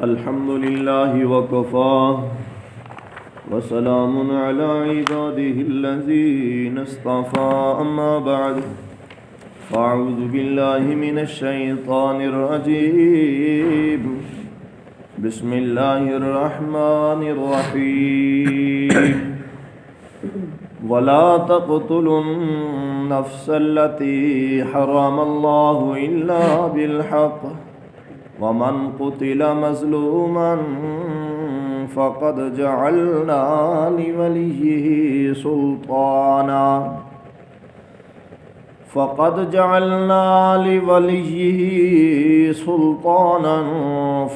الحمد لله وكفى وسلام على عباده الذين اصطفى أما بعد فأعوذ بالله من الشيطان الرجيم بسم الله الرحمن الرحيم ولا تقتلوا النفس التي حرم الله إلا بالحق ومن قتل مظلوما فقد جعلنا لوليه سلطانا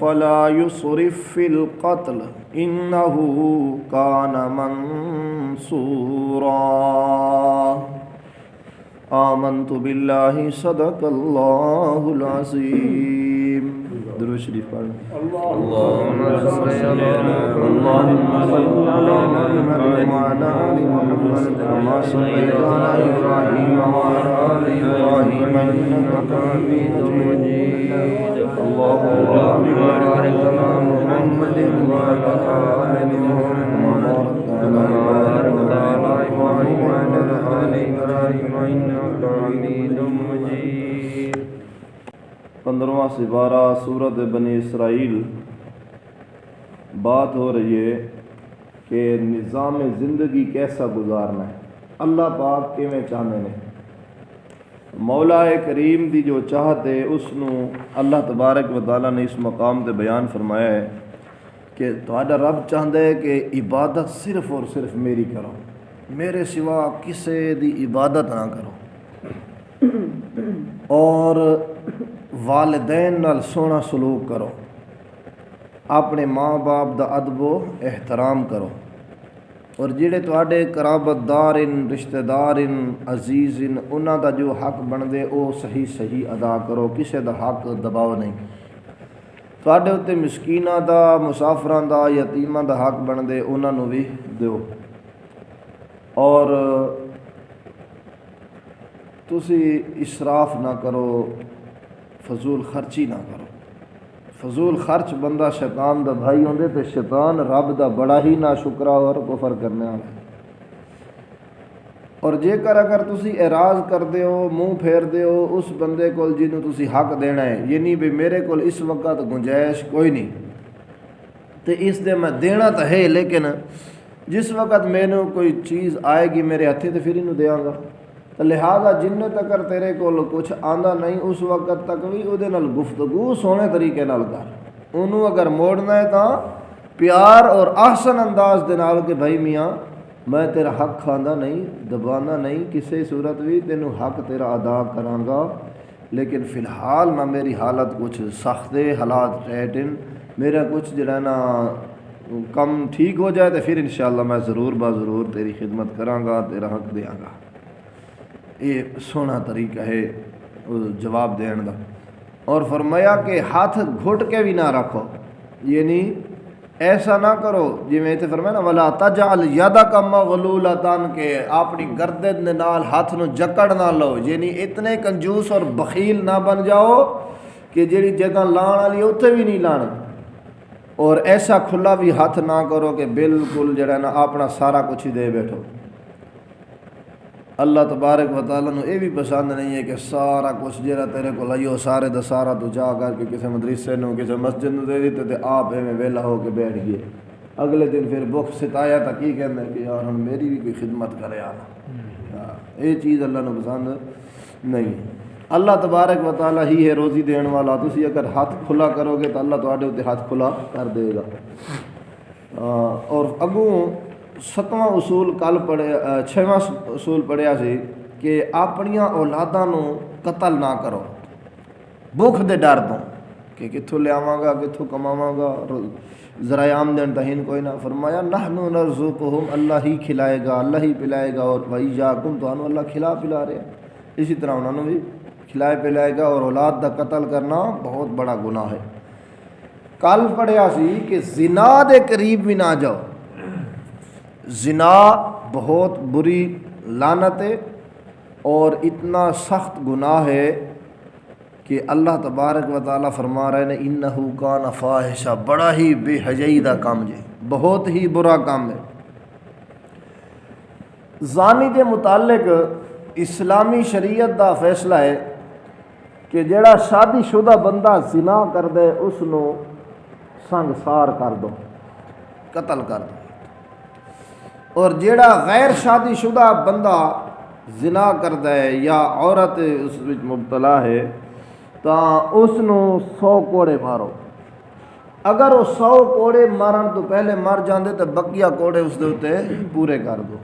فلا يسرف في القتل إنه كان منصورا آمنت بالله صدق الله العظيم درود شریف پڑھ اللهم صل على محمد وعلى آل محمد كما صليت على إبراهيم وعلى آل إبراهيم إنك حميد مجيد اللهم بارك على محمد وعلى آل محمد كما باركت على إبراهيم وعلى آل إبراهيم إنك حميد مجيد 15واں سپارہ سورۃ بنی اسرائیل. بات ہو رہی ہے کہ نظام زندگی کیسا گزارنا ہے، اللہ پاک کیویں چاہنے نے. مولا کریم دی جو چاہت ہے اس نو اللہ تبارک و تعالیٰ نے اس مقام تے بیان فرمایا ہے کہ تہاڈا رب چاہتا ہے کہ عبادت صرف اور صرف میری کرو، میرے سوا کسے دی عبادت نہ کرو، اور والدین نال سونا سلوک کرو، اپنے ماں باپ دا ادب و احترام کرو، اور جڑے تواڈے قرابت دار ان رشتہ دار ان عزیز ان انہاں دا جو حق بندے او صحیح ادا کرو، کسے دا حق دباؤ نہیں. تواڈے اُتے مسکیناں دا، مسافراں دا، یتیماں دا حق بندے انہاں نو بھی دیو، اور تسی اسراف نہ کرو، فضول خرچی نہ کرو. فضول خرچ بندہ شیطان دا بھائی ہوندے تے شیطان رب دا بڑا ہی ناشکرا اور کفر کرنے والا. اور جے کر اگر تسی اعراض کر دیو، منہ پھیر دیو اس بندے کول جنوں تسی حق دینا ہے، یعنی بھی میرے کول اس وقت گنجائش کوئی نہیں تے اس دے میں دینا تو ہے، لیکن جس وقت مینوں کوئی چیز آئے گی میرے ہتھے تے پھر انہوں دیاں گا، تو لہٰذا جن تک تیرے کول کچھ آندا نہیں اس وقت تک بھی وہ گفتگو سونے طریقے نال کر. انہوں اگر موڑنا ہے تو پیار اور احسن انداز دے نال کہ بھائی میاں میں تیرا حق کھاندا نہیں، دبانا نہیں، کسی صورت بھی تینوں حق تیرا ادا کراں گا، لیکن فی الحال نہ میری حالت کچھ سخت ہے، حالات ٹائٹ ہیں، میرا کچھ جڑا نا کم ٹھیک ہو جائے تو پھر انشاءاللہ میں ضرور ضرور تیری خدمت کراں گا، تیرا حق دیاں گا. یہ سونا طریقہ ہے جواب دین دا. اور فرمایا کہ ہاتھ گھٹ کے بھی نہ رکھو، یعنی ایسا نہ کرو جی میں تے فرمایا نا ولا تجعل یدک مغلولۃ، کہ اپنی گردن دے نال ہاتھ نو جکڑ نہ لو، یعنی اتنے کنجوس اور بخیل نہ بن جاؤ کہ جیڑی جگہ لان والی اتنے بھی نہیں لانا، اور ایسا کھلا بھی ہاتھ نہ کرو کہ بالکل جڑا نا اپنا سارا کچھ ہی دے بیٹھو. اللہ تبارک و تعالیٰ نے یہ بھی پسند نہیں ہے کہ سارا کچھ جڑا تیرے کو لائیو سارے دا سارا تو جا کر کے کسی مدرسے نو کسی مسجد نو دے دیتے تے آپ ایویں ویلا ہو کے بیٹھ گئے، اگلے دن پھر بخ ستایا تا کی کہنا کہ یار ہن میری بھی کوئی خدمت کرے آنا. یہ چیز اللہ نے پسند نہیں. اللہ تبارک و تعالیٰ ہی ہے روزی دین والا. تسی اگر ہاتھ کھلا کرو گے تو اللہ تواڈے تے ہاتھ کھلا کر دے گا. اور اگوں 7واں اصول کل پڑھیا، 6واں اصول پڑھیا سی کہ اپنیاں اولاداں نو قتل نہ کرو بھوک دے ڈر تو کہ کتھوں لیاواں گا، کتھوں کماواں گا، ذرائع آمدن تہین کوئی نہ. فرمایا نحن نرزقہم، اللہ ہی کھلائے گا، اللہ ہی پلائے گا، اور وإیاکم، تو اللہ کھلا پلا رہے ہیں، اسی طرح انہوں نے بھی کھلائے پلائے گا. اور اولاد دا قتل کرنا بہت بڑا گناہ ہے. کل پڑھیا سی کہ زنا دے قریب بھی نہ جاؤ. زنا بہت بری لعنت ہے اور اتنا سخت گناہ ہے کہ اللہ تبارک و تعالیٰ فرما رہے ہیں انہو کان فاحشہ، بڑا ہی بے حیائی دا کام جے، بہت ہی برا کام ہے۔ زانی دے متعلق اسلامی شریعت دا فیصلہ ہے کہ جڑا شادی شدہ بندہ زنا کر دے اس نو سنگسار کر دو، قتل کر دو، اور جڑا غیر شادی شدہ بندہ زنا کر دے یا عورت اس وچ مبتلا ہے تو اس نو 100 کوڑے مارو۔ اگر وہ 100 کوڑے مارن تو پہلے مر جاندے تو بقیہ کوڑے اس دے اتے پورے کر دو۔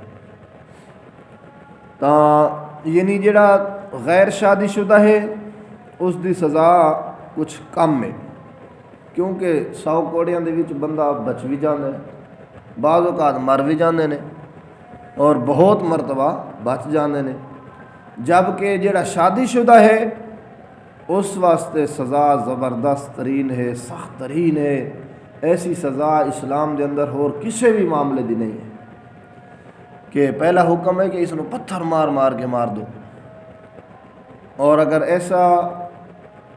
تو یعنی جڑا غیر شادی شدہ ہے اس دی سزا کچھ کم ہے، کیونکہ 100 کوڑیاں دے وچ بندہ بچ بھی جاندے، بعض اوقات مر بھی جاندے نے اور بہت مرتبہ بچ جاندے نے، جبکہ جڑا شادی شدہ ہے اس واسطے سزا زبردست ترین ہے، سخت ترین ہے۔ ایسی سزا اسلام دے اندر اور کسی بھی معاملے دی نہیں ہے کہ پہلا حکم ہے کہ اس نو پتھر مار مار کے مار دو، اور اگر ایسا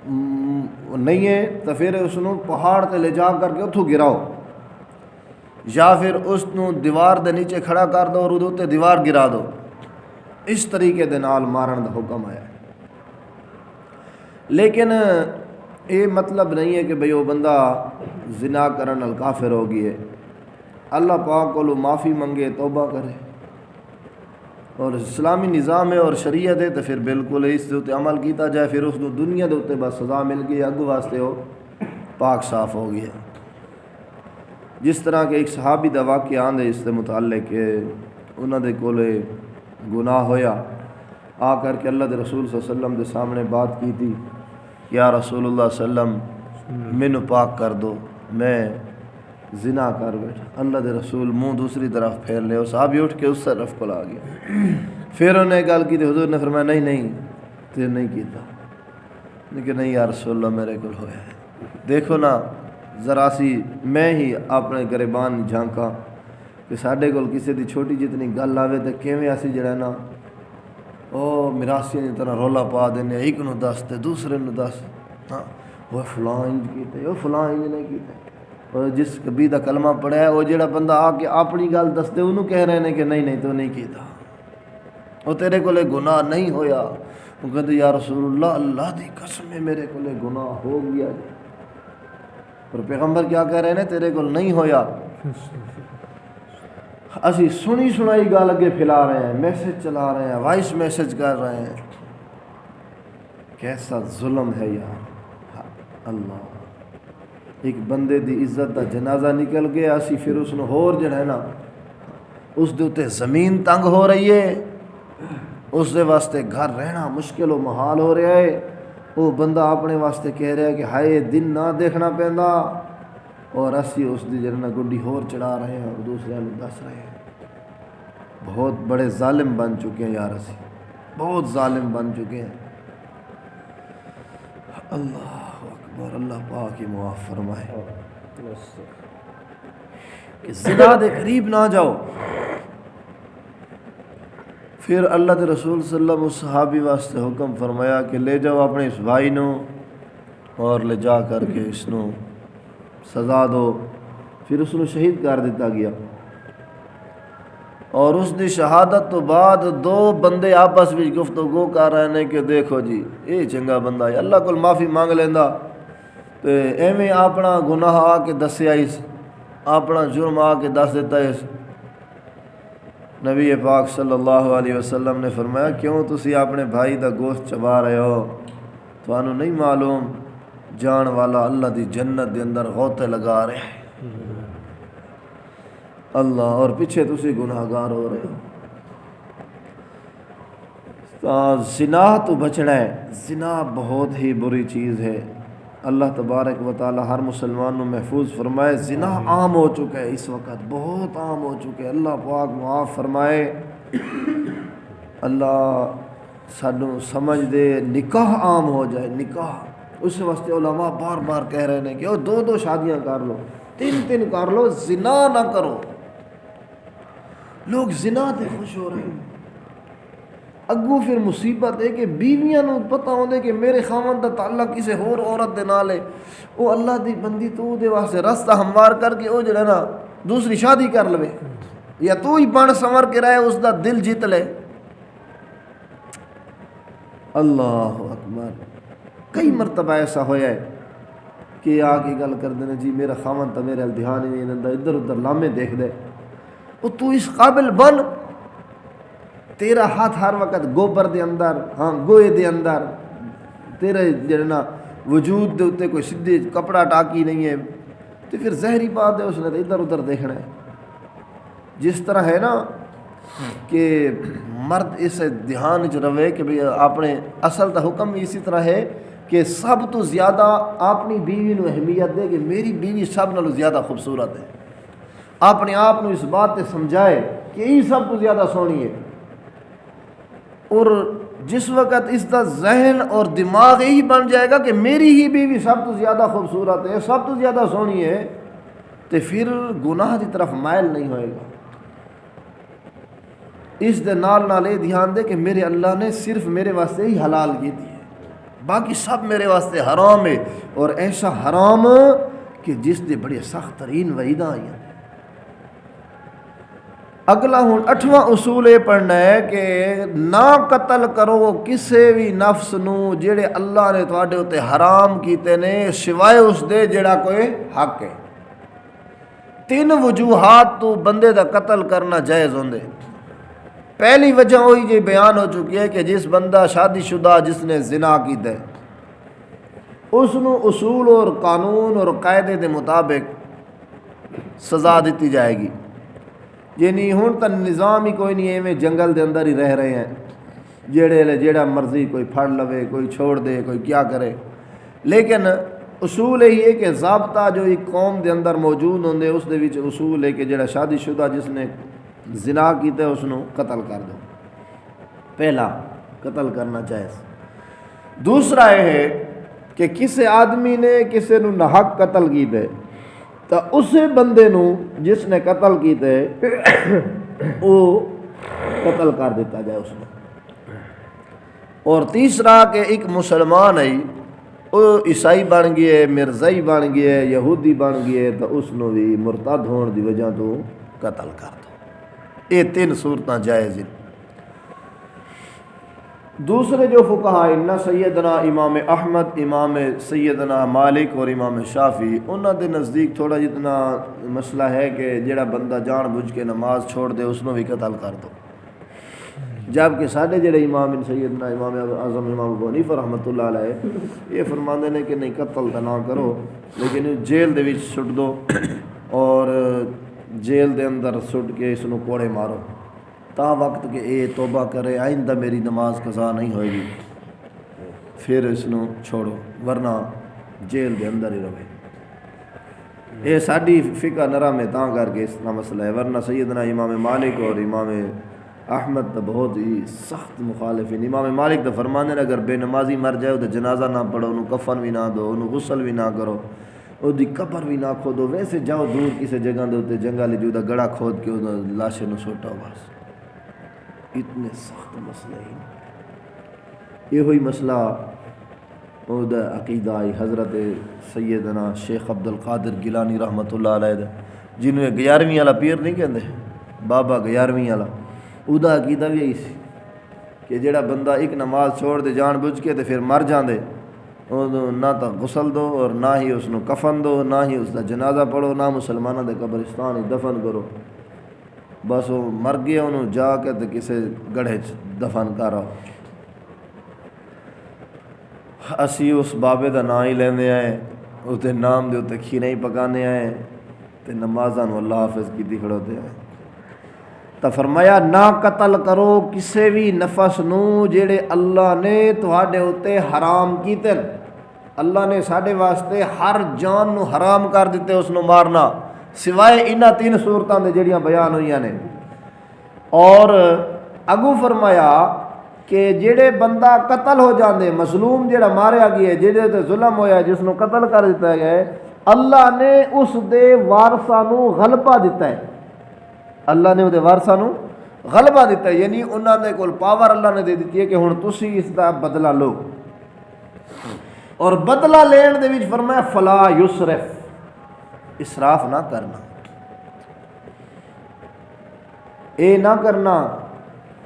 نہیں ہے تو پھر اس نو پہاڑ تے لے جا کر کے اتھوں گراؤ، یا پھر اس نو دیوار دے نیچے کھڑا کر دو اور ادھر تے دیوار گرا دو۔ اس طریقے دے نال مارن دا حکم آیا ہے۔ لیکن یہ مطلب نہیں ہے کہ بھئی وہ بندہ زنا کرن نال کافر ہو گئی ہے۔ اللہ پاک کو معافی منگے، توبہ کرے، اور اسلامی نظام ہے اور شریعت ہے تو پھر بالکل اس دے عمل کیتا جائے، پھر اس کو دنیا دے اتنے بس سزا مل گئی، اگ واسطے وہ پاک صاف ہو گیا۔ جس طرح کہ ایک صحابی دا واقعہ آندے اس سے متعلق کہ انہوں دے کولے گناہ ہویا، آ کر کے اللہ دے رسول صلی اللہ علیہ وسلم دے سامنے بات کی تھی، یا رسول اللہ صلی اللہ علیہ وسلم مینو پاک کر دو، میں زنا کر بیٹھا۔ اللہ دے رسول منہ دوسری طرف پھیر لے، وہ صحابی اٹھ کے اس طرف کو آ گیا۔ پھر انہیں گل کی، حضور نے فرمایا نہیں نہیں تے نہیں کیتا، لیکن نہیں یا رسول اللہ میرے کو ہویا ہے۔ دیکھو نا ذرا سی میں ہی اپنے گریبان جھانکا کہ ساڈے کول کسی دی چھوٹی جتنی گل آوے تو کیویں اسی جڑا نا او میراثیاں دی طرح رولا پا دینے، ایک نو دس تے دوسرے نو دس، ہاں وہ فلاں انج کیتے، وہ فلاں انج نہیں کیتے۔ اور جس کبھی دا کلمہ پڑھا ہے وہ جڑا بندہ آ کے اپنی گل دستے انہوں کہہ رہے ہیں کہ نہیں نہیں تو نہیں کیتا، وہ تیرے کو گناہ نہیں ہویا۔ وہ کہتے یا رسول اللہ اللہ دی قسم ہے میرے کو گناہ ہو گیا جی، اور پیغمبر کیا کہہ رہے ہیں تیرے کو نہیں ہویا۔ اسی سنی سنائی گل اگے پھیلا رہے ہیں، میسج چلا رہے ہیں، وائس میسج کر رہے ہیں، کیسا ظلم ہے یار اللہ۔ ایک بندے دی عزت دا جنازہ نکل گیا، اسی پھر اس نے ہور جڑا ہے نا اس دے اتے زمین تنگ ہو رہی ہے، اس دے واسطے گھر رہنا مشکل و محال ہو رہا ہے، وہ بندہ اپنے واسطے کہہ رہا ہے کہ ہائے دن نہ دیکھنا پیندا، اور اسی اس دی جڑا گڈی ہور چڑھا رہے ہیں اور دوسرے نوں دس رہے ہیں۔ بہت بڑے ظالم بن چکے ہیں یار، اسی بہت ظالم بن چکے ہیں۔ اللہ اکبر، اللہ پاک ہی معاف فرمائے کہ زنا دے قریب نہ جاؤ۔ پھر اللہ دے رسول صلی اللہ علیہ وسلم اس صحابی واسطے حکم فرمایا کہ لے جاؤ اپنے اس بھائی نو اور لے جا کر کے اس نو سزا دو۔ پھر اس نو شہید کر دیتا گیا، اور اس دی شہادت تو بعد دو بندے آپس میں گفتگو کر رہے ہیں کہ دیکھو جی یہ چنگا بندہ ہے، اللہ کو معافی مانگ لینا تو ایویں اپنا گناہ آ کے دسیا، اس اپنا جرم آ کے دس دیتا ہے۔ نبی پاک صلی اللہ علیہ وسلم نے فرمایا کیوں تسی اپنے بھائی دا گوشت چبا رہے ہو، تانوں نہیں معلوم جان والا اللہ دی جنت دے اندر غوطے لگا رہے ہیں اللہ، اور پیچھے تسی گناہگار ہو رہے ہو۔ زنا تو بچنا ہے، زنا بہت ہی بری چیز ہے۔ اللہ تبارک و تعالی ہر مسلمان کو محفوظ فرمائے۔ زنا عام ہو چکا ہے اس وقت، بہت عام ہو چکا ہے، اللہ پاک معاف فرمائے۔ اللہ سانوں سمجھ دے، نکاح عام ہو جائے، نکاح اس واسطے علماء بار بار کہہ رہے ہیں کہ وہ دو شادیاں کر لو، تین کر لو، زنا نہ کرو۔ لوگ زنا تے خوش ہو رہے ہیں۔ اگوں پھر مصیبت ہے کہ بیویاں نو پتہ ہوندے کہ میرے خاوند دا تعلق کسی ہور عورت دے نال ہے، وہ اللہ دی بندی تو دے واسطے رستہ ہموار کر کے وہ جڑا نا دوسری شادی کر لوے، یا تو ہی بن سنور کے رہے اس دا دل جیت لے۔ اللہ اکبر، کئی مرتبہ ایسا ہویا ہے کہ آ کے گل کر دینا جی میرا خاوند تو میرے الدھیان ہی نہیں، ادھر ادھر لامے دیکھ دے، وہ تو اس قابل بن، تیرا ہاتھ ہر وقت گوبر دے اندر، ہاں گوئے دے اندر، تیرے جڑنا وجود دے اتے کوئی سیدھے کپڑا ٹاکی نہیں ہے، تو پھر زہری بات ہے اس نے ادھر ادھر دیکھنا ہے۔ جس طرح ہے نا کہ مرد اس دھیان چ رہے کہ بھئی اپنے اصل کا حکم اسی طرح ہے کہ سب تو زیادہ اپنی بیوی نو اہمیت دے کہ میری بیوی سب نالوں زیادہ خوبصورت ہے، اپنے آپ نو اس بات تے سمجھائے کہ یہ سب تو زیادہ سونی ہے، اور جس وقت اس کا ذہن اور دماغ یہی بن جائے گا کہ میری ہی بیوی سب تو زیادہ خوبصورت ہے، سب تو زیادہ سونی ہے، تو پھر گناہ کی طرف مائل نہیں ہوئے گا۔ اس دے نال نال یہ دھیان دے کہ میرے اللہ نے صرف میرے واسطے ہی حلال کی دی ہے، باقی سب میرے واسطے حرام ہے، اور ایسا حرام کہ جس دے بڑے سخت ترین وعیداں آئی ہیں۔ اگلا ہوں 8واں اصول یہ پڑھنا ہے کہ نہ قتل کرو کسے بھی نفس نو جڑے اللہ نے تواڈے اتے حرام کیتے نے سوائے اس دے جڑا کوئی حق ہے۔ 3 وجوہات تو بندے دا قتل کرنا جائز ہوندے۔ پہلی وجہ وہی جی بیان ہو چکی ہے کہ جس بندہ شادی شدہ جس نے زنا کیتا ہے اس نو اصول اور قانون اور قاعدے دے مطابق سزا دیتی جائے گی، یعنی ہن تا نظام ہی کوئی نہیں، ایویں جنگل دے اندر ہی رہ رہے ہیں، جیڑا مرضی کوئی پھڑ لوے، کوئی چھوڑ دے، کوئی کیا کرے، لیکن اصول یہی ہے کہ ضابطہ جو ایک قوم دے اندر موجود ہوندے اس دے وچ اصول ہے کہ جڑا شادی شدہ جس نے زنا کیتا ہے اس نو قتل کر دو، پہلا قتل کرنا جائز۔ دوسرا یہ ہے کہ کسی آدمی نے کسی نو ناحق قتل کیتا ہے تو اسے بندے نو جس نے قتل کیتا ہے وہ قتل کر دیتا جائے اس نے۔ اور تیسرا کہ ایک مسلمان ہے وہ عیسائی بن گئے، مرزائی بن گئے، یہودی بن گئے، تو اس نو بھی مرتد ہون دی وجہ تو قتل کر دو۔ یہ 3 صورتاں جائز ہیں۔ دوسرے جو فقہاء ہیں نہ سیدنا امام احمد، امام سیدنا مالک اور امام شافعی، انہوں دے نزدیک تھوڑا جتنا مسئلہ ہے کہ جڑا بندہ جان بوجھ کے نماز چھوڑ دے اس نو بھی قتل کر دو، جبکہ سارے جڑے امام سیدنا امام اعظم امام ابو حنیفہ رحمۃ اللہ علیہ یہ فرماندے نے کہ نہیں قتل تو نہ کرو، لیکن جیل دے وچ سٹ دو، اور جیل دے اندر سٹ کے اس نو کوڑے مارو تا وقت کہ اے توبہ کرے آئندہ میری نماز قضا نہیں ہوئے گی، پھر اس نو چھوڑو، ورنہ جیل دے اندر ہی رہے۔ یہ ساری فقہ نرم ہے تاں کر کے اس طرح مسئلہ ہے، ورنہ سیدنا امام مالک اور امام احمد تو بہت ہی سخت مخالف ہیں۔ امام مالک تو فرمانے اگر بے نمازی مر جائے تو جنازہ نہ پڑھو، انہوں کفن بھی نہ دو، انہوں غسل بھی نہ کرو، دی قبر بھی نہ کھودو، ویسے جاؤ دور کسی جگہ دے ہوتے جنگل جو دا گڑا کھود کے لاشے نو سوٹاؤ، بس اتنے سخت مسئلے ہیں۔ یہ ہوئی مسئلہ او دا عقیدہ حضرت سیدنا شیخ عبد القادر گیلانی رحمۃ اللہ علیہ دا، جنہوں 11ویں والا پیر نہیں کہندے، بابا 11ویں والا، او دا عقیدہ بھی یہی سی کہ جڑا بندہ ایک نماز چھوڑ دے جان بوجھ کے تے پھر مر جاندے، نہ تو غسل دو اور نہ ہی اس نو کفن دو، نہ ہی اس دا جنازہ پڑھو، نہ مسلمانوں دے قبرستان ہی دفن کرو، بس وہ مر گئے انہوں جا کے تے کسے گڑھے دفن کرو۔ اسی اس بابے دا نام ہی لیندے آئے، اس دے نام دے اتے کھیریں ہی پکانے آئے تے نمازاں نو اللہ حافظ کیتی کھڑوتے آئے۔ تو فرمایا نہ قتل کرو کسے بھی نفس نو جڑے اللہ نے تواڈے اتے حرام کیتے، اللہ نے ساڈے واسطے ہر جان نو حرام کر دیتے اس نو مارنا، سوائے انہاں 3 صورتاں دے جڑیاں بیان ہوئیاں نے۔ اور اگو فرمایا کہ جڑے بندہ قتل ہو جاندے، مظلوم جڑا ماریا گیا، جڑے تے ظلم ہویا جس نو قتل کر دیتا گیا ہے، اللہ نے اس دے وارثاں نو غلبہ دیتا ہے، اللہ نے وہ وارثاں نو غلبہ دیتا ہے، یعنی انہوں نے کول پاور اللہ نے دے دیتی ہے کہ ہن تسی اس دا بدلہ لو۔ اور بدلہ لین دے وچ فرمایا فلا یسرف، اسراف نہ کرنا، اے نہ کرنا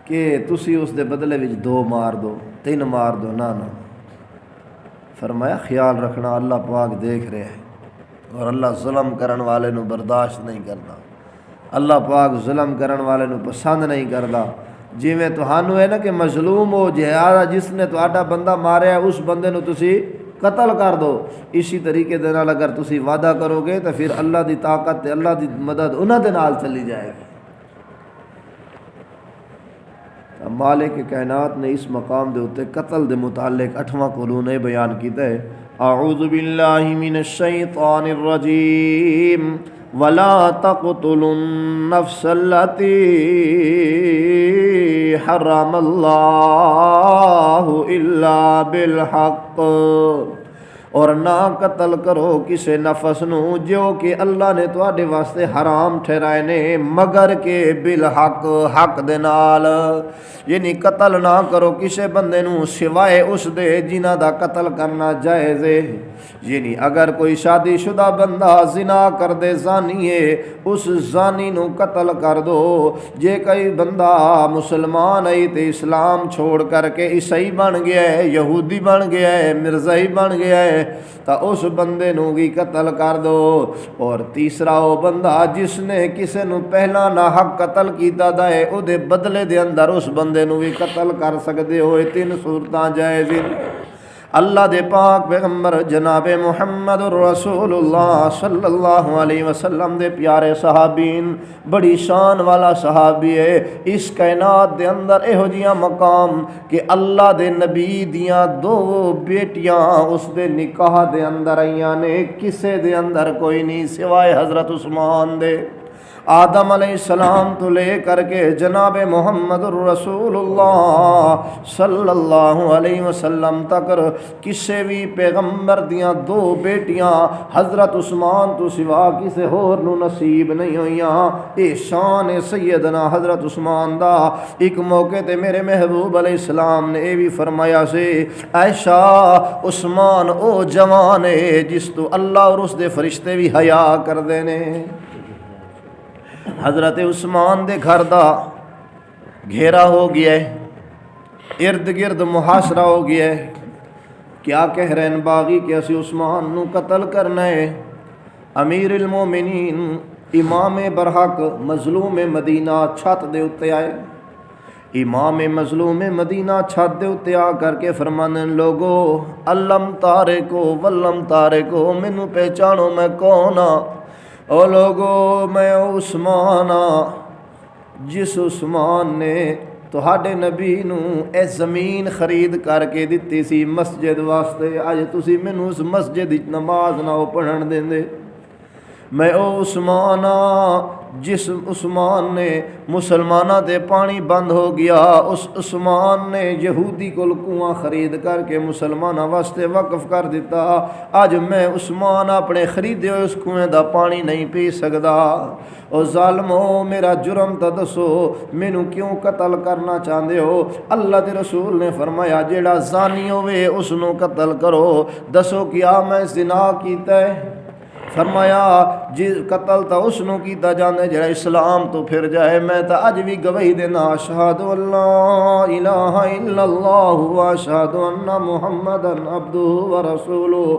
کہ تسی اس دے بدلے وچ 2 مار دو 3 مار دو، نہ فرمایا خیال رکھنا اللہ پاک دیکھ رہے ہیں، اور اللہ ظلم کرن والے نو برداشت نہیں کرتا، اللہ پاک ظلم کرن والے نو پسند نہیں کرتا۔ جی میں تہانوں ہے نا کہ مظلوم ہو جہاں جس نے تہاڈا بندہ ماریا ہے اس بندے نو تسی قتل کر دو، اسی طریقے دے نال اگر تسی وعدہ کرو گے تو پھر اللہ دی طاقت تے اللہ دی مدد انہاں دے نال چلی جائے گی۔ مالک کائنات نے اس مقام دے اتے قتل دے متعلق 8واں قانون بیان کیتا ہے، اعوذ باللہ من الشیطان الرجیم ولا تقتلوا النفس التي حرم اللہ الا بالحق، اور نہ قتل کرو کسے نفس نو جو کہ اللہ نے تواڈے واسطے حرام ٹھہرائے نے مگر کہ بالحق، حق دے نال، یعنی قتل نہ کرو کسے بندے نو سوائے اس دے جنہ دا قتل کرنا جائز ہے۔ یعنی اگر کوئی شادی شدہ بندہ زنا کر دے زانی ہے، اس زانی نو قتل کر دو۔ جے کوئی بندہ مسلمان ہے تے اسلام چھوڑ کر کے عیسائی بن گیا ہے، یہودی بن گیا ہے، مرزائی بن گیا ہے، تا اس بندے نو بھی قتل کر دو۔ اور تیسرا وہ بندہ جس نے کسے نو پہلا نہ حق قتل کیتا دا ہے، او دے بدلے دے اندر اس بندے نو بھی قتل کر سکدے ہو۔ 3 صورتاں جائز ہیں۔ اللہ دے پاک پیغمبر جناب محمد رسول اللہ صلی اللہ علیہ وسلم دے پیارے صحابین، بڑی شان والا صحابی ہے۔ اس کائنات دے اندر اہو جیاں مقام کہ اللہ دے نبی دیاں 2 بیٹیاں اس دے نکاح دے اندر آئیاں نے، کسے دے اندر کوئی نہیں سوائے حضرت عثمان دے۔ آدم علیہ السلام تو لے کر کے جناب محمد رسول اللہ صلی اللہ علیہ وسلم تک کسے بھی پیغمبر دیاں 2 بیٹیاں حضرت عثمان تو سوا کسے اور نو نصیب نہیں ہوئیاں۔ اے شان سیدنا حضرت عثمان دا۔ ایک موقع تے میرے محبوب علیہ السلام نے اے بھی فرمایا سے، عائشہ عثمان او جوان ہے جس تو اللہ اور اس دے فرشتے بھی حیا کر دینے۔ حضرت عثمان دے گھر دا گھیرا ہو گیا ہے، ارد گرد محاصرہ ہو گیا ہے۔ کیا کہہ رہے ہیں باغی کہ اسی عثمان نو قتل کرنا ہے؟ امیر المومنین امام برحق مظلوم مدینہ چھت دے اتے آئے۔ امام مظلوم مدینہ چھت دے اتے آ کر کے فرمانے لوگو علم تارے کو ولم تارے کو، مینو پہچانو میں کون ہاں؟ او لوگو میں عثمان ہاں، جس عثمان نے تہاڈے نبی نو اے زمین خرید کر کے دتی سی مسجد واسطے، اج تسی مینوں اس مسجد وچ نماز نہ پڑھن دیندے۔ میں او عثمان ہاں جس عثمان نے مسلمانہ دے پانی بند ہو گیا، اس عثمان نے یہودی کول کنواں خرید کر کے مسلمانہ واسطے وقف کر دیتا۔ آج میں عثمان اپنے خریدے ہوئے اس کنویں دا پانی نہیں پی سکدا۔ او ظالمو میرا جرم تا دسو، مینوں کیوں قتل کرنا چاہندے ہو؟ اللہ دے رسول نے فرمایا جیڑا زانی ہوئے اس نو قتل کرو۔ دسو کیا میں زنا کیتا ہے؟ فرمایا جی قتل تا اس نو کیتا جاندے جڑا اسلام تو پھر جائے۔ میں تا اج بھی گواہی دینا اشہد اللہ الہ الا اللہ و اشہد ان محمدا عبدہ و رسولہ۔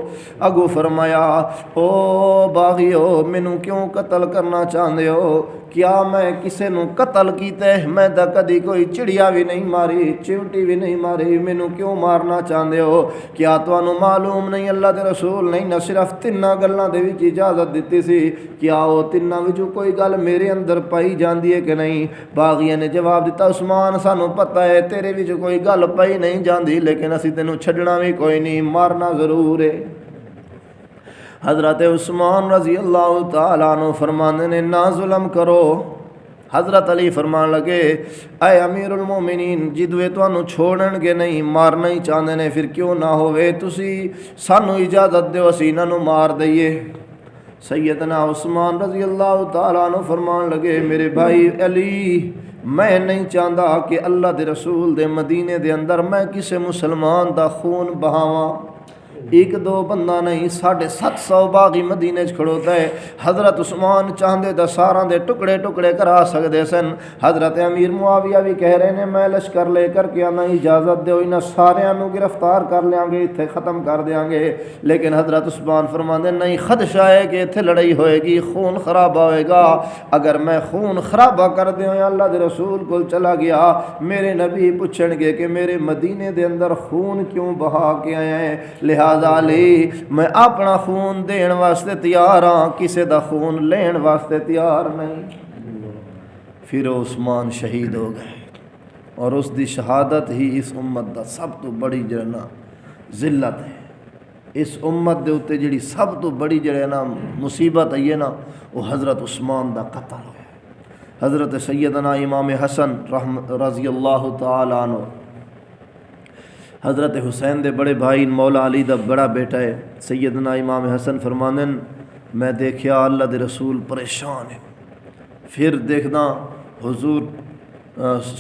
اگو فرمایا او باغیو مینوں کیوں قتل کرنا چاہندے ہو؟ کیا میں کسے نو قتل کیتا ہے؟ میں تا کدی کوئی چڑیا بھی نہیں ماری، چیوٹی بھی نہیں ماری، مینوں کیوں مارنا چاہندے ہو؟ کیا تانوں معلوم نہیں اللہ دے رسول نے نہ صرف 3 گلاں دے وچ اجازت دیتی سی، کیا وہ 3 وچوں کوئی گل میرے اندر پائی جاندی ہے کہ نہیں؟ باغیہ نے جواب دیتا عثمان سانوں پتہ ہے تیرے وچ کوئی گل پائی نہیں جاندی، لیکن اسی تینوں چھڈنا بھی کوئی نہیں، مارنا ضرور ہے۔ حضرت عثمان رضی اللہ تعالیٰ عنہ فرمانے نے نہ ظلم کرو۔ حضرت علی فرمان لگے اے امیر المومنین جدوے تانوں چھوڑن گے نہیں، مارنا ہی چاہندے نے، پھر کیوں نہ ہوئے تسی سانوں اجازت دیو اسی انہاں نوں مار دئیے۔ سیدنا عثمان رضی اللہ تعالیٰ عنہ فرمان لگے میرے بھائی علی میں نہیں چاہتا کہ اللہ دے رسول دے مدینے دے اندر میں کسے مسلمان دا خون بہاواں۔ ایک دو بندہ نہیں، 750 باغی مدینے کھڑوتا ہے۔ حضرت عثمان چاہندے دا ساراں دے ٹکڑے ٹکڑے کرا سکدے سن۔ حضرت امیر معاویہ بھی کہہ رہے نے میں لشکر لے کر کے آنا، اجازت دیو انہاں ساریاں نو گرفتار کر لیاں گے، اتھے ختم کر دیاں گے۔ لیکن حضرت عثمان فرماندے نہیں، خدشہ ہے کہ اتھے لڑائی ہوئے گی، خون خرابہ ہوئے گا۔ اگر میں خون خرابہ کر دیوں یا اللہ دے رسول کو چلا گیا، میرے نبی پوچھن گے کہ میرے مدینے دے اندر خون کیوں بہا کے آئے ہیں، لہذا علی میں اپنا خون دین واسطے تیار ہاں، کسے دا خون لین واسطے تیار نہیں۔ پھر عثمان شہید ہو گئے، اور اس دی شہادت ہی اس امت دا سب تو بڑی جڑنا ذلت ہے۔ اس امت دے اتے جڑی سب تو بڑی جڑے نا مصیبت ہے نا، وہ حضرت عثمان دا قتل ہوا۔ حضرت سیدنا امام حسن رضی اللہ تعالی عنہ، حضرت حسین دے بڑے بھائی مولا علی دا بڑا بیٹا ہے، سیدنا امام حسن فرمانن میں دیکھیا اللہ دے رسول پریشان ہے۔ پھر دیکھنا حضور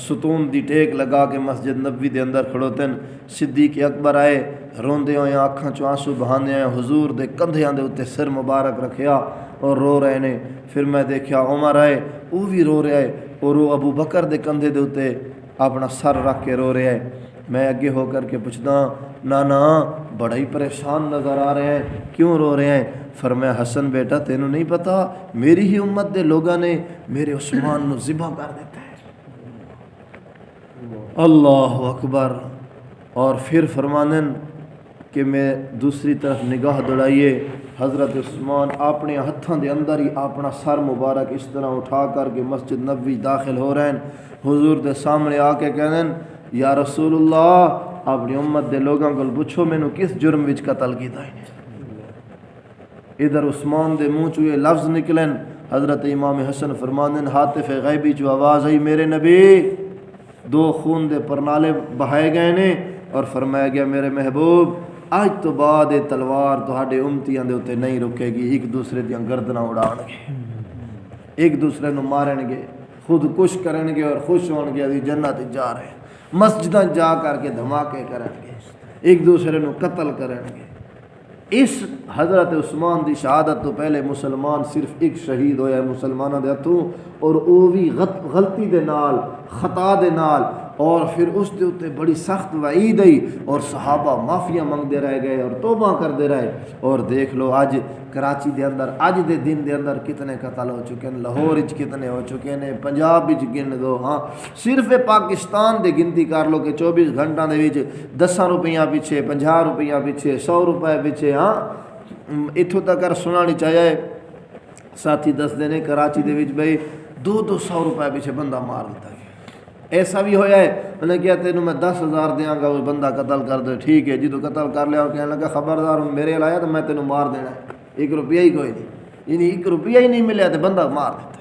ستون دی ٹیک لگا کے مسجد نبوی دے اندر کھڑوتن، صدیق اکبر آئے روندے ہوئے آنکھاں چوں آنسو بہانے ہیں، حضور دے کندھیاں دے اتے سر مبارک رکھیا اور رو رہے نے۔ پھر میں دیکھیا عمر آئے، وہ بھی رو رہے ہیں، اور وہ ابو بکر دے کندھے دے اتے اپنا سر رکھ کے رو رہے ہیں۔ میں اگے ہو کر کے پوچھدا نانا بڑا ہی پریشان نظر آ رہے ہیں، کیوں رو رہے ہیں؟ فرمایا حسن بیٹا تینوں نہیں پتا میری ہی امت دے لوگاں نے میرے عثمان نو ذبح کر دیتا ہے۔ اللہ اکبر۔ اور پھر فرمانن کہ میں دوسری طرف نگاہ دوڑائیے، حضرت عثمان اپنے ہتھاں دے اندر ہی اپنا سر مبارک اس طرح اٹھا کر کے مسجد نبوی داخل ہو رہے ہیں، حضور دے سامنے آ کے کہنے یا رسول اللہ اپنی امت دے لوگاں کو پوچھو مینوں کس جرم وچ قتل کیتا ہے۔ ادھر عثمان دے منہ چوں یہ لفظ نکلن، حضرت امام حسن فرماندن ہاتف غیبی چوں آواز آئی میرے نبی 2 خون دے پرنالے بہائے گئے نے، اور فرمایا گیا میرے محبوب آج تو بعد یہ تلوار تہاڈے امتیاں دے اوتے نہیں رکے گی، ایک دوسرے دیاں گردناں اڑان گے، ایک دوسرے نو مارن گے، خود کش کرن گے اور خوش ہون گے، ابھی جنت جا رہے ہیں، مسجداں جا کر کے دھماکے کرن گے، ایک دوسرے نو قتل کرن گے۔ اس حضرت عثمان دی شہادت تو پہلے مسلمان صرف ایک شہید ہویا ہے مسلمانوں دے ہتھوں، اور وہ بھی غلطی دے نال، خطا دے نال، اور پھر اس دے اوتے بڑی سخت وعید آئی، اور صحابہ معافیاں منگتے رہ گئے اور توبہ کرتے رہے۔ اور دیکھ لو اج کراچی دے اندر اج دے دن دے اندر کتنے قتل ہو چکے ہیں، لاہور وچ کتنے ہو چکے ہیں، پنجاب وچ گن دو، ہاں صرف پاکستان دے گنتی کر لو کہ 24 گھنٹہ دے وچ 10 روپیہ پیچھے، 50 روپیہ پیچھے، 100 روپے پیچھے، ہاں اتھوں تک سنانی چاہیے ساتھی دستے نے کراچی دے وچ بھائی 200 روپے پیچھے بندہ مار دیتا ہے۔ ایسا بھی ہویا ہے انہیں کہا تینوں میں 10,000 دیاں گا وہ بندہ قتل کر دے، ٹھیک ہے جی تو قتل کر لیا، کہنے لگا خبردار میرے لایا تو میں تینوں مار دینا ہے، 1 روپیہ ہی کوئی نہیں، یعنی 1 روپیہ ہی نہیں ملیا تو بندہ مار دیتا ہے۔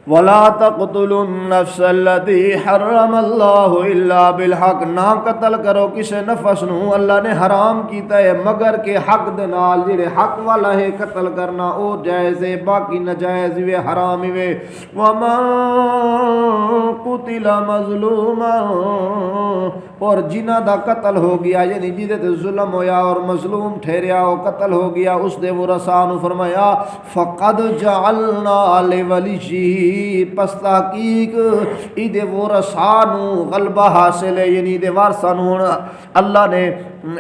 وَلَا تَقْتُلُوا النَّفْسَ الَّتِي حَرَّمَ اللَّهُ إِلَّا بِالْحَقِّ، نہ قتل کرو کسے نفس نو اللہ نے حرام کیتا ہے مگر کہ حق دے نال، جڑے حق والا ہے قتل کرنا او جائز ہے، باقی ناجائز وے حرام وے۔ وَمَن قُتِلَ مَظْلُومًا، اور جنہ دا قتل ہو گیا یعنی جدے تے ظلم ہویا اور مظلوم ٹھہریا وہ قتل ہو گیا، اس دے ورثاء نو فرمایا فَقَدْ جَعَلْنَا لِوَلِيِّهِ، پس تحقیق ایدے ورثاء نو غلبہ حاصل ہے، یعنی ایدے وارثاں نو اللہ نے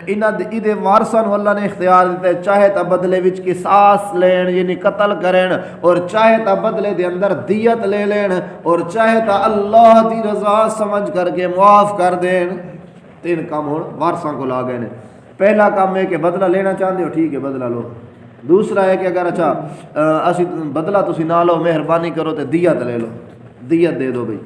ایدے وارثاں نو اللہ نے اختیار دیتا ہے، چاہے تا بدلے وچ قصاص لین یعنی قتل کرن، اور چاہے تا بدلے دے اندر دیت لے لین، اور چاہے تا اللہ دی رضا سمجھ کر کے معاف کر دین۔ 3 کام ہون وارثاں کو لا گئے نے۔ پہلا کام ہے کہ بدلہ لینا چاہتے ہو ٹھیک ہے بدلہ لو، دوسرا ہے کہ اگر اچھا اسی بدلہ تسی نہ لو مہربانی کرو تو دیت لے لو، دیت دے دو بھئی۔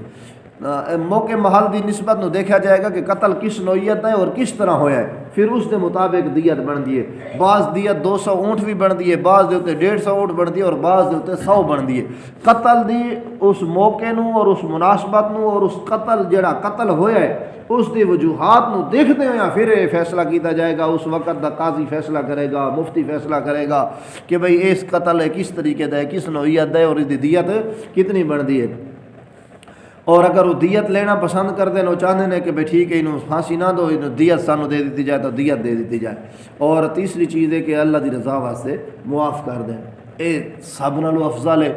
موقع محل دی نسبت نو دیکھا جائے گا کہ قتل کس نوعیت ہے اور کس طرح ہویا ہے، پھر اس دے مطابق دیت بن دی ہے۔ بعض دیت 200 اونٹ بھی بن دی ہے، بعض دے ہوتے 150 اونٹ بن دی ہے، اور بعض دے ہوتے 100 بن دی ہے۔ قتل دی اس موقع نو اور اس مناسبت نو اور اس قتل جڑا قتل ہویا ہے اس دی وجوہات نو دیکھتے ہیں، پھر فیصلہ کیتا جائے گا، اس وقت دا قاضی فیصلہ کرے گا، مفتی فیصلہ کرے گا کہ بھئی اس قتل ہے کس طریقے دا ہے، کس نوعیت دا ہے، اور اس دی دیت کتنی بن دی ہے۔ اور اگر وہ دیت لینا پسند کرتے ہیں وہ چاہتے ہیں کہ بھائی ٹھیک ہے انہوں پھانسی نہ دو، انہوں دیت سانو دے دیتی جائے تو دیت دے دیتی جائے۔ اور تیسری چیز ہے کہ اللہ دی رضا واسطے معاف کر دیں، اے سب نالوں افضل ہے،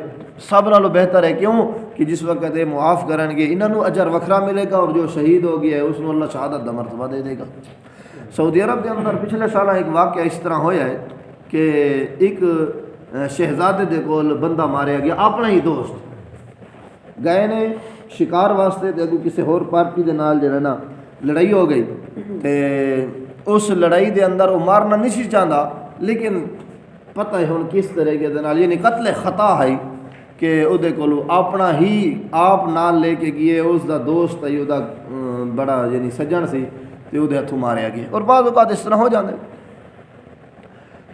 سب نالوں بہتر ہے۔ کیوں کہ جس وقت یہ معاف کریں گے انہوں اجر وکھرا ملے گا، اور جو شہید ہو گیا ہے اس کو اللہ شہادت دا مرتبہ دے دے گا۔ سعودی عرب کے اندر پچھلے سال ایک واقعہ اس طرح ہویا ہے کہ ایک شہزادے دے کول بندہ ماریا گیا، اپنا ہی دوست گئے نے شکار واسطے، تے اگوں کسی ہور پارٹی دے نال جڑا نا لڑائی ہو گئی، تے اس لڑائی دے اندر وہ مارنا نہیں سی چاہتا، لیکن پتہ ہے ہن کس طرح کے نال یعنی قتل خطا ہے کہ او دے کولو اپنا ہی آپ نال لے کے گئے، اس دا دوست ہے، او دا بڑا یعنی سجن سی، تے او دے ہتھوں ماریا گیا۔ اور بعض اوقات اس طرح ہو جاندے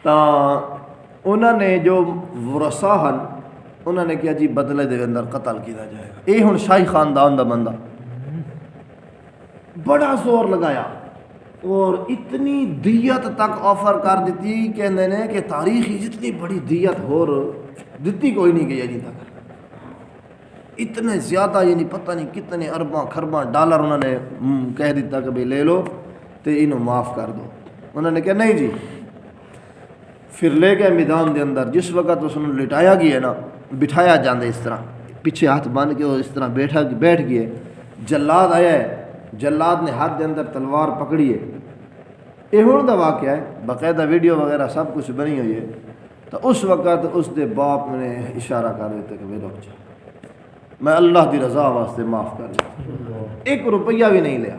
تاں انہوں نے جو ورثا ہن انہوں نے کیا جی بدلے دے اندر قتل کیا جائے گا۔ یہ ہن شاہی خاندان دا بندہ بڑا زور لگایا اور اتنی دیت تک آفر کر دیتی کہندے نے کہ تاریخی جتنی بڑی دیت ہور دیتی کوئی نہیں گئی ابھی تک، اتنے زیادہ یعنی پتہ نہیں کتنے ارباں کھرباں ڈالر انہوں نے کہہ دیتا کہ بھئی لے لو تے انہوں معاف کر دو۔ انہوں نے کہا نہیں جی، پھر لے گئے میدان دے اندر، جس وقت اس نے لٹایا گیا نا، بٹھایا جاندے اس طرح پیچھے ہاتھ باندھ کے، اور اس طرح بیٹھ گئے، جلاد آیا ہے، جلاد نے ہاتھ دے اندر تلوار پکڑی ہے۔ یہ ہن دا واقعہ ہے، باقاعدہ ویڈیو وغیرہ سب کچھ بنی ہوئی ہے۔ تو اس وقت اس دے باپ نے اشارہ کر دیتے کہ رک جا، میں اللہ دی رضا واسطے معاف کر دیا، 1 روپیہ بھی نہیں لیا،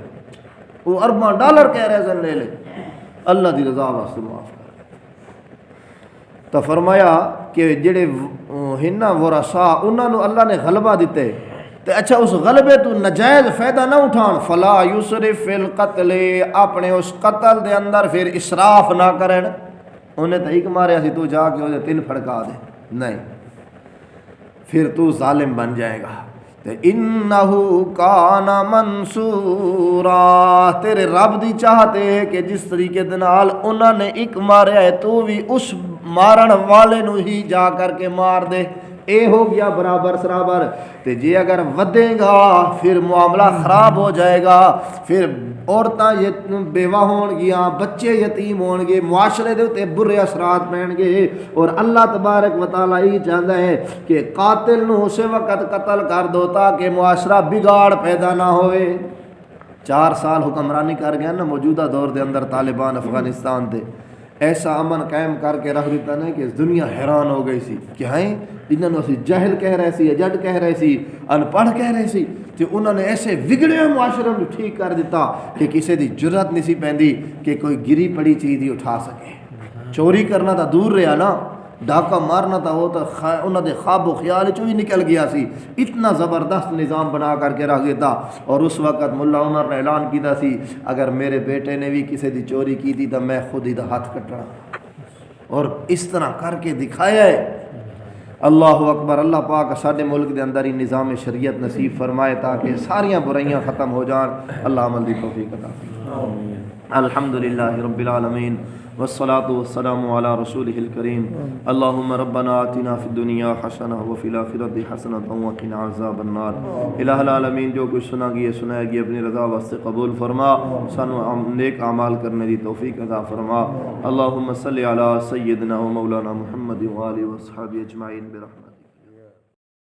وہ ارباں ڈالر کہہ رہے سن لے لے، اللہ دی رضا واسطے معاف کر دیا۔ تو فرمایا کہ جڑے ہن ورثا انہاں نو اللہ نے غلبہ دیتے، تے اچھا اس غلبے تو نجائز فائدہ نہ اٹھان، فلا یسرف فی القتل، اپنے اس قتل دے اندر پھر اسراف نہ کرن۔ انہیں تو ایک ماریا سی، تو جا کے اسے 3 پھڑکا دے، نہیں، پھر تو ظالم بن جائے گا۔ انہو کان منصورا، تیرے رب دی چاہتے ہے کہ جس طریقے دنال انہوں نے ایک ماریا ہے تو بھی اس مارن والے نو ہی جا کر کے مار دے، اے ہو گیا برابر سرابر۔ تے جی اگر ودے گا پھر معاملہ خراب ہو جائے گا، پھر عورتاں بیوہ ہون گیاں، بچے یتیم ہون گے، معاشرے دے تے برے اثرات پہن گے۔ اور اللہ تبارک و تعالیٰ ہی چاہتا ہے کہ قاتل نو اسی وقت قتل کر دو تاکہ معاشرہ بگاڑ پیدا نہ ہوئے۔ 4 سال حکمرانی کر گیا نا موجودہ دور دے اندر طالبان افغانستان دے، ایسا امن قائم کر کے رکھ دیتا نا کہ دنیا حیران ہو گئی سی کہ ہیں انہوں نے اسی جاہل کہہ رہے سی، اجڈ کہہ رہے سی، ان پڑھ کہہ رہے سی، کہ انہوں نے ایسے بگڑے معاشرے میں ٹھیک کر دیتا کہ کسی دی جرات نہیں سی پیندی کہ کوئی گری پڑی چیز ہی اٹھا سکے۔ چوری کرنا تا دور رہا نا، ڈاکہ مارنا تا وہ تو انہوں نے خواب و خیال چو ہی نکل گیا سی، اتنا زبردست نظام بنا کر کے رکھ دیتا۔ اور اس وقت ملا عمر نے اعلان کیتا سی اگر میرے بیٹے نے بھی کسی دی چوری کی تھی تو میں خود ہی دا ہاتھ کٹنا، اور اس طرح کر کے دکھایا ہے۔ اللہ اکبر۔ اللہ پاک سارے ملک دے اندر ہی نظام شریعت نصیب فرمائے تاکہ ساریاں برائیاں ختم ہو جان۔ اللہ عمل دی توفیق عطا فرمائے۔ الحمدللہ رب العالمین والصلاة والسلام علی رسولہ الکریم۔ اللہم ربنا آتنا فی الدنیا حسنہ وفی الآخرۃ حسنۃ وقنا عذاب النار۔ الہ العالمین جو کچھ سنایا گیا اپنی رضا واسطے قبول فرما، سانو نیک اعمال کرنے دی توفیق عطا فرما۔ اللہم صلی علی سیدنا و مولانا محمد و آلہ و اصحابہ اجمعین برحمتک۔